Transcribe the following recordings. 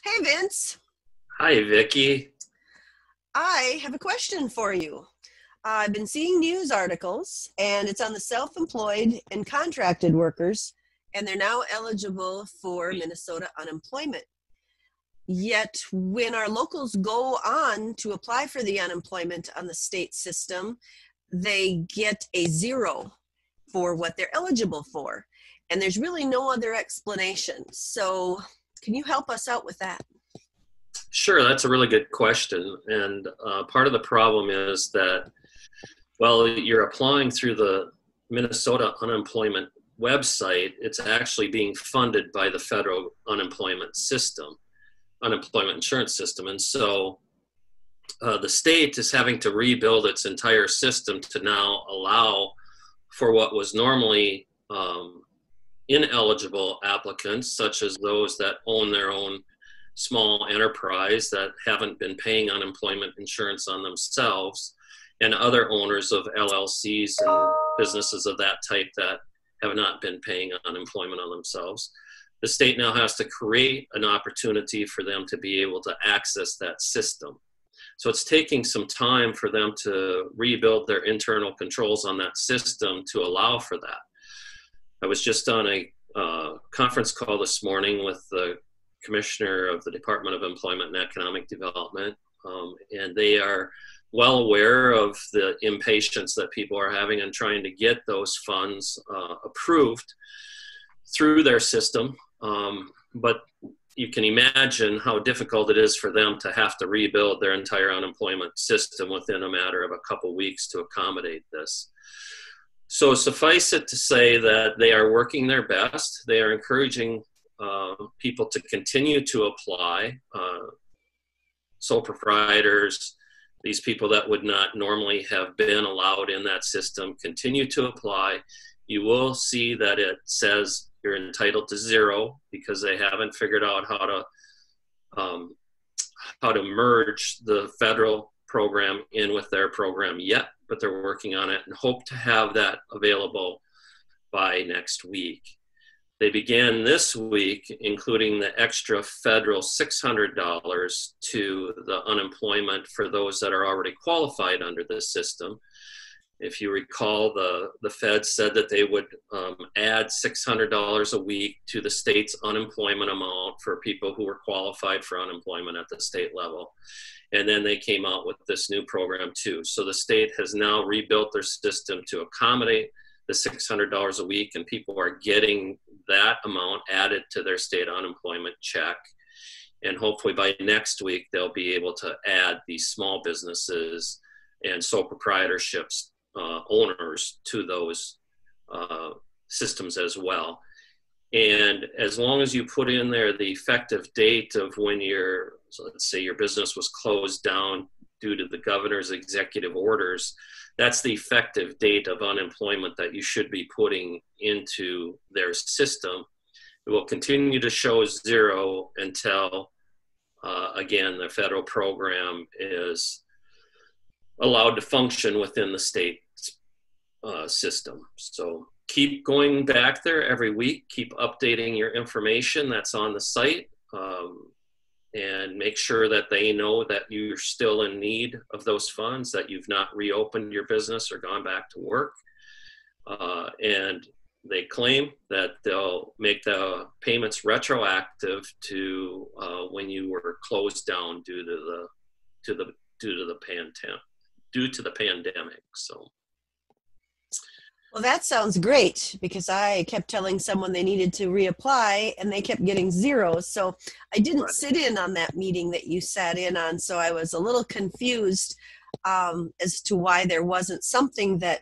Hey Vince, Hi, Vicky. I have a question for you. I've been seeing news articles and it's on the self-employed and contracted workers, and they're now eligible for Minnesota unemployment. Yet when our locals go on to apply for the unemployment on the state system, they get a zero for what they're eligible for. And there's really no other explanation. So can you help us out with that? Sure, that's a really good question. And part of the problem is that, well, you're applying through the Minnesota unemployment website. It's actually being funded by the federal unemployment system, unemployment insurance system. And so the state is having to rebuild its entire system to now allow for what was normally ineligible applicants, such as those that own their own small enterprise that haven't been paying unemployment insurance on themselves, and other owners of LLCs and businesses of that type that have not been paying unemployment on themselves. The state now has to create an opportunity for them to be able to access that system. So it's taking some time for them to rebuild their internal controls on that system to allow for that. I was just on a conference call this morning with the commissioner of the Department of Employment and Economic Development, and they are well aware of the impatience that people are having in trying to get those funds approved through their system. But you can imagine how difficult it is for them to have to rebuild their entire unemployment system within a matter of a couple weeks to accommodate this. So suffice it to say that they are working their best. They are encouraging people to continue to apply, sole proprietors, these people that would not normally have been allowed in that system, continue to apply. You will see that it says you're entitled to zero because they haven't figured out how to merge the federal program in with their program yet, but they're working on it and hope to have that available by next week. They began this week including the extra federal $600 to the unemployment for those that are already qualified under this system. If you recall, the Fed said that they would add $600 a week to the state's unemployment amount for people who were qualified for unemployment at the state level. And then they came out with this new program too. So the state has now rebuilt their system to accommodate the $600 a week, and people are getting that amount added to their state unemployment check. And hopefully by next week, they'll be able to add these small businesses and sole proprietorships owners to those systems as well. And as long as you put in there the effective date of when so let's say your business was closed down due to the governor's executive orders, that's the effective date of unemployment that you should be putting into their system. It will continue to show zero until, again, the federal program is allowed to function within the state system. So keep going back there every week, keep updating your information that's on the site, and make sure that they know that you're still in need of those funds, that you've not reopened your business or gone back to work. And they claim that they'll make the payments retroactive to when you were closed down due to the pandemic. So. Well, that sounds great because I kept telling someone they needed to reapply and they kept getting zeros. So I didn't sit in on that meeting that you sat in on. So I was a little confused as to why there wasn't something that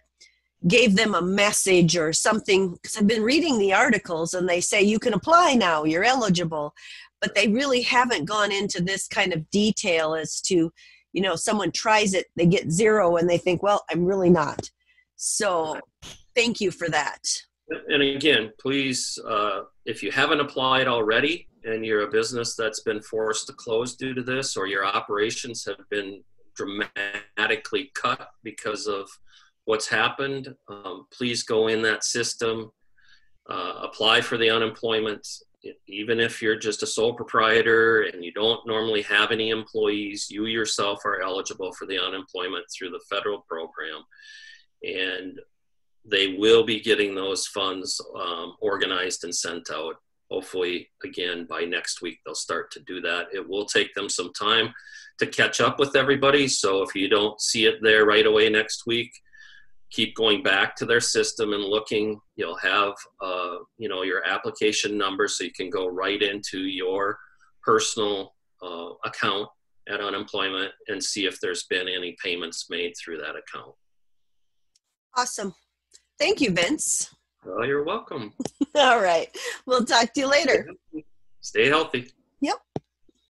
gave them a message or something. Because I've been reading the articles and they say you can apply now, you're eligible. But they really haven't gone into this kind of detail as to, someone tries it, they get zero and they think, well, I'm really not. So thank you for that. And again, please, if you haven't applied already and you're a business that's been forced to close due to this, or your operations have been dramatically cut because of what's happened, please go in that system, apply for the unemployment even if you're just a sole proprietor and you don't normally have any employees, you yourself are eligible for the unemployment through the federal program. And they will be getting those funds organized and sent out. Hopefully, again, by next week, they'll start to do that. It will take them some time to catch up with everybody. So if you don't see it there right away next week, keep going back to their system and looking. You'll have, your application number, so you can go right into your personal account at unemployment and see if there's been any payments made through that account. Awesome. Thank you, Vince. Well, you're welcome. All right. We'll talk to you later. Stay healthy.